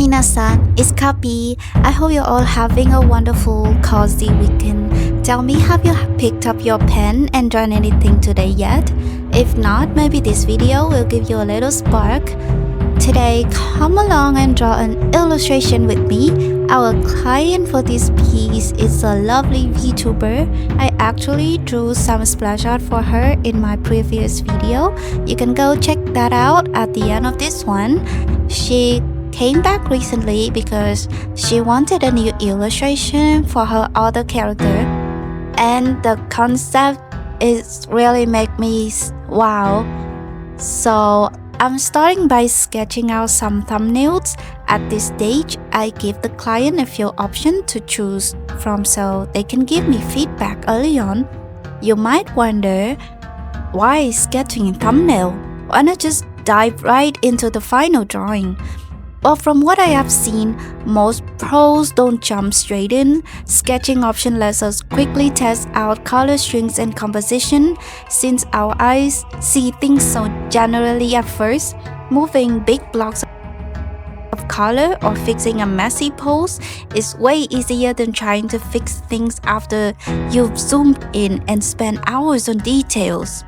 Minasan, it's Kapi. I hope you're all having a wonderful, cozy weekend. Tell me, have you picked up your pen and drawn anything today yet? If not, maybe this video will give you a little spark. Today, come along and draw an illustration with me. Our client for this piece is a lovely VTuber. I actually drew some splash art for her in my previous video. You can go check that out at the end of this one. She came back recently because she wanted a new illustration for her other character, and the concept is really make me wow. So I'm starting by sketching out some thumbnails. At this stage, I give the client a few options to choose from so they can give me feedback early on. You might wonder, why sketching a thumbnail? Why not just dive right into the final drawing? Well, from what I have seen, most pros don't jump straight in. Sketching option lets us quickly test out color strings and composition. Since our eyes see things so generally at first, moving big blocks of color or fixing a messy pose is way easier than trying to fix things after you've zoomed in and spent hours on details.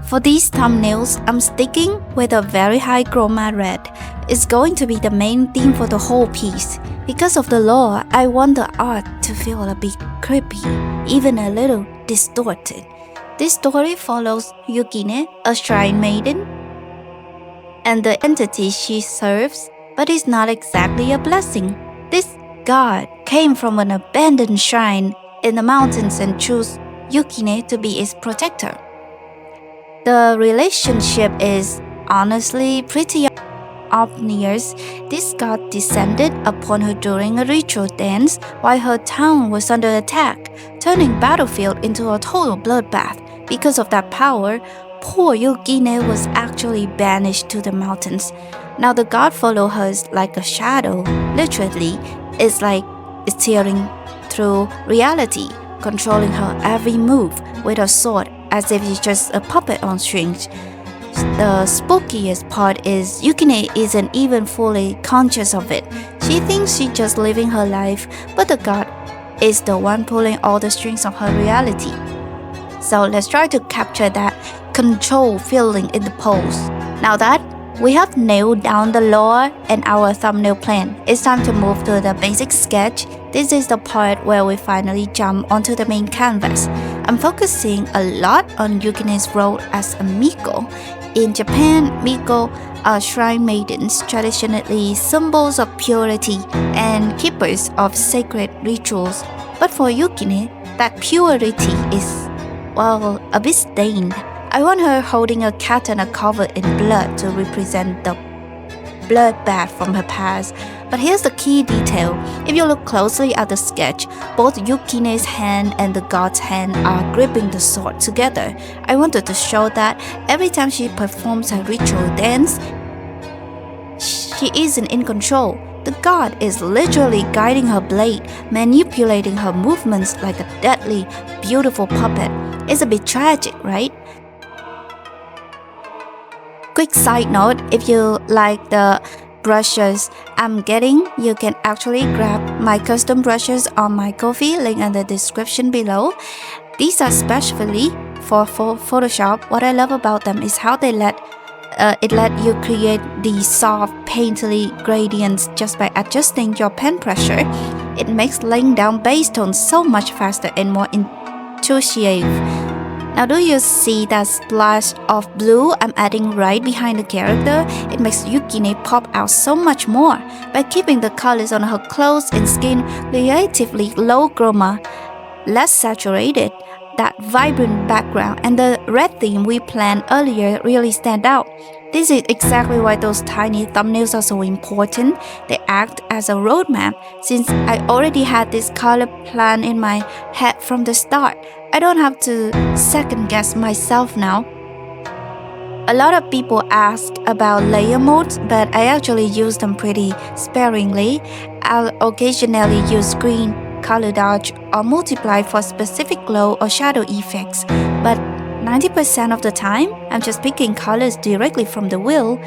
For these thumbnails, I'm sticking with a very high chroma red. It's going to be the main theme for the whole piece. Because of the lore, I want the art to feel a bit creepy, even a little distorted. This story follows Yukine, a shrine maiden, and the entity she serves, but is not exactly a blessing. This god came from an abandoned shrine in the mountains and chose Yukine to be its protector. The relationship is honestly pretty obvious. This god descended upon her during a ritual dance while her town was under attack, turning battlefield into a total bloodbath. Because of that power, poor Yukine was actually banished to the mountains. Now the god follows her like a shadow. Literally, it's like it's tearing through reality, controlling her every move with a sword as if she's just a puppet on strings. The spookiest part is Yukine isn't even fully conscious of it. She thinks she's just living her life, but the god is the one pulling all the strings of her reality. So let's try to capture that control feeling in the pose. Now that we have nailed down the lore and our thumbnail plan, it's time to move to the basic sketch. This is the part where we finally jump onto the main canvas. I'm focusing a lot on Yukine's role as a Miko. In Japan, Miko are shrine maidens, traditionally symbols of purity and keepers of sacred rituals. But for Yukine, that purity is, well, a bit stained. I want her holding a katana covered in blood to represent the bloodbath from her past. But here's the key detail. If you look closely at the sketch, both Yukine's hand and the god's hand are gripping the sword together. I wanted to show that every time she performs her ritual dance, she isn't in control. The god is literally guiding her blade, manipulating her movements like a deadly, beautiful puppet. It's a bit tragic, right? Quick side note, if you like the brushes I'm getting, you can actually grab my custom brushes on my Ko-fi, link in the description below. These are specially for Photoshop. What I love about them is how they let you create these soft, painterly gradients just by adjusting your pen pressure. It makes laying down base tones so much faster and more intuitive. Now do you see that splash of blue I'm adding right behind the character? It makes Yukine pop out so much more. By keeping the colors on her clothes and skin relatively low chroma, less saturated, that vibrant background and the red theme we planned earlier really stand out. This is exactly why those tiny thumbnails are so important. They act as a roadmap. Since I already had this color plan in my head from the start, I don't have to second guess myself now. A lot of people ask about layer modes, but I actually use them pretty sparingly. I'll occasionally use screen, color dodge, or multiply for specific glow or shadow effects, but 90% of the time, I'm just picking colors directly from the wheel.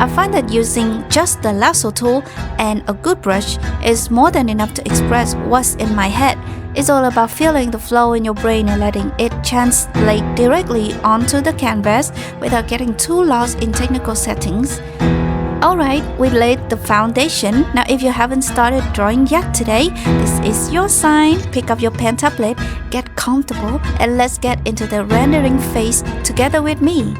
I find that using just the lasso tool and a good brush is more than enough to express what's in my head. It's all about feeling the flow in your brain and letting it translate directly onto the canvas without getting too lost in technical settings. Alright, we laid the foundation. Now if you haven't started drawing yet today, this is your sign. Pick up your pen tablet, get comfortable, and let's get into the rendering phase together with me.